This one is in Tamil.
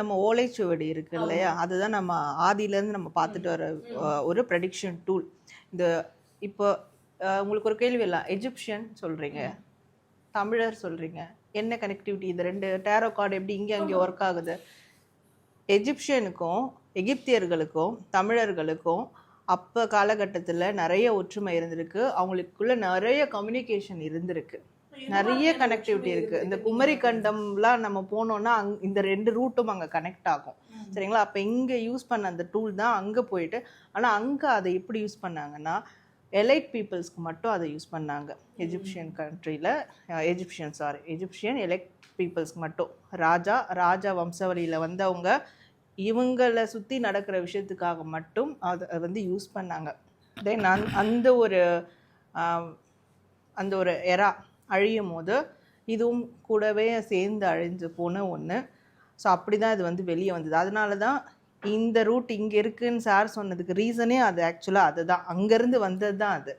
நம்ம ஓலைச்சுவடி இருக்கு இல்லையா, அதுதான் நம்ம ஆதியிலேருந்து நம்ம பார்த்துட்டு வர ஒரு ப்ரெடிக்ஷன் டூல். இந்த இப்போ உங்களுக்கு ஒரு கேள்வி இல்லை, எஜிப்ஷியன் சொல்கிறீங்க, தமிழர் சொல்கிறீங்க, என்ன கனெக்டிவிட்டி? இந்த ரெண்டு டேரோ கார்டு எப்படி இங்கே அங்கே ஒர்க் ஆகுது? எஜிப்ஷியனுக்கும் எகிப்தியர்களுக்கும் தமிழர்களுக்கும் அப்போ காலகட்டத்தில் நிறைய ஒற்றுமை இருந்திருக்கு, அவங்களுக்குள்ள நிறைய கம்யூனிகேஷன் இருந்திருக்கு, நிறைய கனெக்டிவிட்டி இருக்குது. இந்த குமரி கண்டம்லாம் நம்ம போனோன்னா இந்த ரெண்டு ரூட்டும் அங்கே கனெக்ட் ஆகும், சரிங்களா? அப்போ இங்கே யூஸ் பண்ண அந்த டூல் தான் அங்கே போயிட்டு, ஆனால் அங்கே அதை எப்படி யூஸ் பண்ணாங்கன்னா எலைட் பீப்புள்ஸ்க்கு மட்டும் அதை யூஸ் பண்ணாங்க. எஜிப்ஷியன் கண்ட்ரியில் எஜிப்ஷியன் எலைட் பீப்புள்ஸ்க்கு மட்டும், ராஜா வம்சாவளியில் வந்தவங்க, இவங்களை சுற்றி நடக்கிற விஷயத்துக்காக மட்டும் அதை வந்து யூஸ் பண்ணாங்க. தென் அந்த ஒரு எரா அழியும் போது இதுவும் கூடவே சேர்ந்து அழிஞ்சு போன ஒன்று. ஸோ அப்படி தான் இது வந்து வெளியே வந்தது. அதனால தான் இந்த ரூட் இங்கே இருக்குன்னு சார் சொன்னதுக்கு ரீசனே அது ஆக்சுவலாக அதுதான், அங்கேருந்து வந்தது தான் அது.